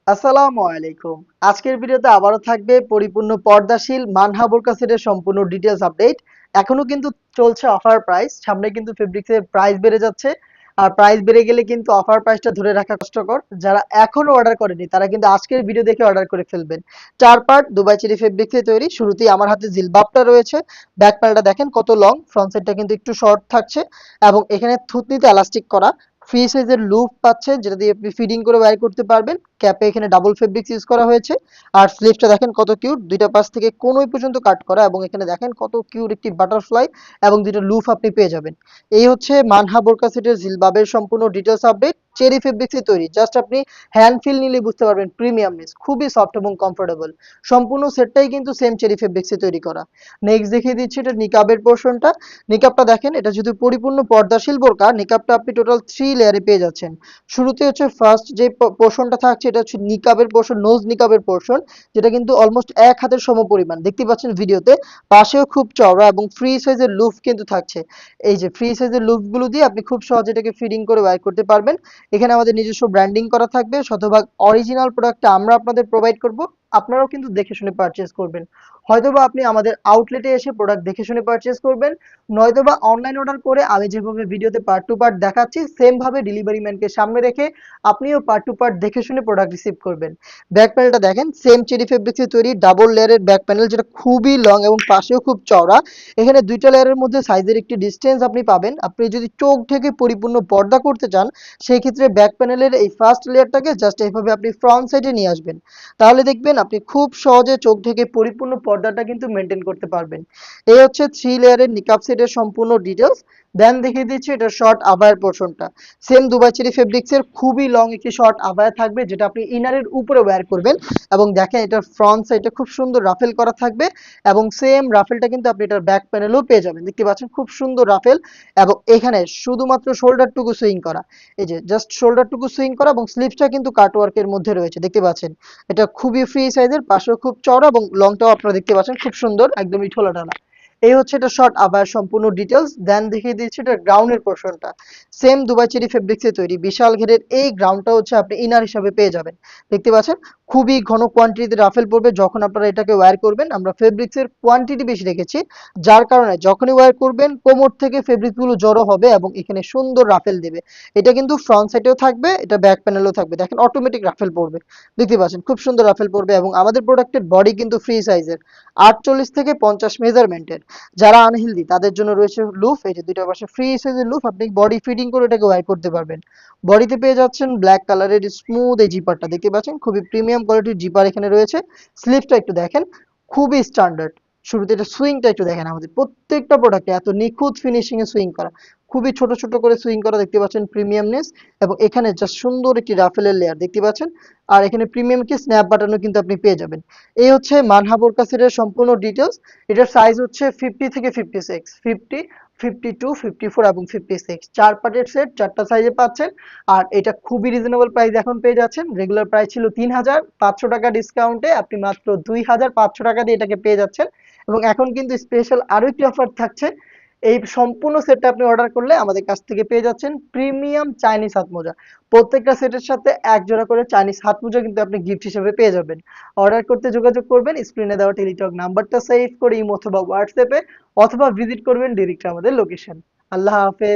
আসসালামু আলাইকুম। আজকের ভিডিওতে আবারও থাকবে পরিপূর্ণ পর্দাশীল মানহা বোরকা সেটের সম্পূর্ণ ডিটেইলস আপডেট। এখনো কিন্তু চলছে অফার প্রাইস। সামনে কিন্তু ফেব্রিক্সের প্রাইস বেড়ে যাচ্ছে। আর প্রাইস বেড়ে গেলে কিন্তু অফার প্রাইসটা ধরে রাখা কষ্টকর। যারা এখনো অর্ডার করেনি তারা কিন্তু আজকের ভিডিও দেখে অর্ডার করে ফেলবেন। ৪ পার্ট দুবাই চেরি ফেব্রিক্সে তৈরি। শুরুতেই আমার হাতে জিলবাবটা রয়েছে। ব্যাক প্যানেলটা দেখেন কত লং, ফ্রন্ট সাইডটা কিন্তু একটু শর্ট থাকছে এবং এখানে থুতনিতে এলাস্টিক করা। ফ্রি সাইজের লুপ পাচ্ছেন যেটা দিয়ে আপনি ফিডিং করে বাইর করতে পারবেন। ক্যাপে এখানে ডাবল ফেব্রিক্স ইউজ করা হয়েছে। আর স্লিভসটা দেখেন কত কিউট, দুইটা পাশ থেকে কোনোই পর্যন্ত কাট করা এবং এখানে দেখেন কত কিউট একটি বাটারফ্লাই এবং দুইটা লুপ আপনি পেয়ে যাবেন। এই হচ্ছে মানহা বোরকা সেটের জিলবাবের সম্পূর্ণ ডিটেলস আপডেট। চেরি ফেব্রিক্সে তৈরি, জাস্ট আপনি হ্যান্ড ফিল নিলে বুঝতে পারবেন প্রিমিয়ামনেস, খুবই সফট এবং কমফোর্টেবল। সম্পূর্ণ সেটটাই কিন্তু সেম চেরি ফেব্রিক্সে তৈরি করা। নেক্সট দেখিয়ে দিচ্ছি এটা নিকাবের পোর্শনটা। নিকাবটা দেখেন, এটা যদি পরিপূর্ণ পর্দাশীল বোরকা, নিকাবটা আপনি টোটাল 3 লেয়ারে পেয়ে যাচ্ছেন। শুরুতে হচ্ছে ফার্স্ট যে পোর্শনটা থাকছে এটা হচ্ছে নিকাবের পোর্শন, নোজ নিকাবের পোর্শন, যেটা কিন্তু অলমোস্ট এক হাতের সমপরিমাণ দেখতে পাচ্ছেন ভিডিওতে। পাশেও খুব চওড়া এবং ফ্রি সাইজের লুফ কিন্তু থাকছে। এই যে ফ্রি সাইজের লুফগুলো দিয়ে আপনি খুব সহজে এটাকে ফিডিং করে বাইর করতে পারবেন। এখানে আমাদের নিজস্ব ব্র্যান্ডিং করা থাকবে, শতভাগ অরিজিনাল প্রোডাক্টটা আমরা আপনাদের প্রোভাইড করব। আপনারাও কিন্তু দেখে শুনে পারচেজ করবেন। হয়তোবা আপনি আমাদের আউটলেটে এসে প্রোডাক্ট দেখে শুনে পারচেজ করবেন, নয়তোবা অনলাইন অর্ডার করে আমি যেভাবে ভিডিওতে পার্ট টু পার্ট দেখাচ্ছি সেম ভাবে ডেলিভারি ম্যানকে সামনে রেখে আপনিও পার্ট টু পার্ট দেখে শুনে প্রোডাক্ট রিসিভ করবেন। ব্যাক প্যানেলটা দেখেন, সেম চেরি ফেব্রিক্সে তৈরি ডাবল লেয়ারের ব্যাক প্যানেল, যেটা খুবই লং এবং পাশেও খুব চওড়া। এখানে দুইটা লেয়ারের মধ্যে সাইজের একটি ডিস্টেন্স আপনি পাবেন। আপনি যদি চোখ থেকে পরিপূর্ণ পর্দা করতে চান সেই ক্ষেত্রে ব্যাক প্যানেলের এই ফার্স্ট লেয়ারটাকে জাস্ট এইভাবে আপনি ফ্রন্ট সাইডে নিয়ে আসবেন। তাহলে দেখবেন আপনি খুব সহজে চোখ থেকে পরিপূর্ণ পর্দাটা কিন্তু মেনটেন করতে পারবেন। এই হচ্ছে 3 লেয়ারের নিকাব সেটের সম্পূর্ণ ডিটেলস। দেন দেখিয়ে দিচ্ছি এটা শর্ট আবায়ের পোর্শনটা। সেম দুবাই চেরি ফেব্রিক্সের খুবই লং একটি শর্ট আবায়া থাকবে, যেটা আপনি ইনারের উপরে ওয়্যার করবেন। এবং দেখেন এটার ফ্রন্ট সাইডে খুব সুন্দর রাফেল করা থাকবে এবং সেম রাফেলটা কিন্তু আপনি এটার ব্যাক প্যানেলেও পেয়ে যাবেন। দেখতে পাচ্ছেন খুব সুন্দর রাফেল এবং এখানে শুধুমাত্র শোল্ডারটুকু সুইং করা। এই যে জাস্ট শোল্ডারটুকু সুইং করা এবং স্লিভসটা কিন্তু কাটওয়ার্কের মধ্যে রয়েছে দেখতে পাচ্ছেন। এটা খুবই ফ্রি সাইজের, পাশেও খুব চওড়া এবং লংটাও আপনারা দেখতে পাচ্ছেন খুব সুন্দর, একদমই ঠোলাঠালা। এই হচ্ছে এটা শর্ট আবার সম্পূর্ণ ডিটেলস। দেন দেখিয়ে দিচ্ছি এটা গ্রাউন্ডের পোর্শনটা। সেম দুবাই চেরি ফেব্রিক্সে তৈরি বিশাল ঘেরের এই গ্রাউন্ডটা হচ্ছে আপনি ইনার হিসাবে পেয়ে যাবেন। দেখতে পাচ্ছেন খুবই ঘন কোয়ান্টিটিতে রাফেল পড়বে যখন আপনারা এটাকে ওয়্যার করবেন। আমরা ফেব্রিক্সের কোয়ান্টিটি বেশি রেখেছি, যার কারণে যখনই ওয়্যার করবেন কোমর থেকে ফেব্রিকগুলো জড়ো হবে এবং এখানে সুন্দর রাফেল দেবে। এটা কিন্তু ফ্রন্ট সাইডেও থাকবে, এটা ব্যাক প্যানেলেও থাকবে। দেখেন অটোমেটিক রাফেল পড়বে, দেখতে পাচ্ছেন খুব সুন্দর রাফেল পড়বে এবং আমাদের প্রোডাক্টের বডি কিন্তু ফ্রি সাইজের, 48 থেকে 50 মেজারমেন্টের। যারা আনহেলদি তাদের জন্য রয়েছে লুফ, এই যে দুইটা পাশে ফ্রি সাইজের লুফ, আপনি বডি ফিটিং করে এটাকে ওয়্যার করতে পারবেন। বডিতে পেয়ে যাচ্ছেন ব্ল্যাক কালারের স্মুথ এই জিপারটা, দেখতে পাচ্ছেন খুবই প্রিমিয়াম কোয়ালিটির জিপার এখানে রয়েছে। স্লিভটা একটু দেখেন, খুবই স্ট্যান্ডার্ড। শুরুতে এটা সুইংটা একটু দেখেন, আমাদের প্রত্যেকটা প্রোডাক্টে এত নিখুঁত ফিনিশিং এ সুইং করা, খুবই ছোট ছোট করে সুইং করা, দেখতে পাচ্ছেন প্রিমিয়ামনেস। এবং এখানে জাস্ট সুন্দর একটি রাফেলের লেয়ার দেখতে পাচ্ছেন। আর এখানে প্রিমিয়াম কি স্ন্যাপ বাটনও কিন্তু আপনি পেয়ে যাবেন। এই হচ্ছে মানহা বোরকা সেটের সম্পূর্ণ ডিটেলস। এটার সাইজ হচ্ছে 50 থেকে 56, 50, 52, 54 এবং 56, 4 পার্টের সেট, 4টা সাইজে পাচ্ছেন। আর এটা খুবই রিজনেবল প্রাইস এখন পেয়ে যাচ্ছেন। রেগুলার প্রাইস ছিল 3500 টাকা, ডিসকাউন্টে আপনি মাত্র 2500 টাকা দিয়ে এটাকে পেয়ে যাচ্ছেন। এবং এখন কিন্তু স্পেশাল আরো একটি অফার থাকছে। এই সম্পূর্ণ সেটটা আপনি অর্ডার করলে আমাদের কাছ থেকে পেয়ে যাচ্ছেন প্রিমিয়াম চাইনিজ হাত মোজা। প্রত্যেকটা সেটের সাথে এক জোড়া করে চাইনিজ হাত মোজা কিন্তু আপনি গিফট হিসেবে পেয়ে যাবেন। অর্ডার করতে যোগাযোগ করবেন স্ক্রিনে দেওয়া টেলিটক নাম্বারটা সেভ করে ইমো অথবা হোয়াটসঅ্যাপে, অথবা ভিজিট করবেন ডিরেক্ট আমাদের লোকেশন। আল্লাহ হাফেজ।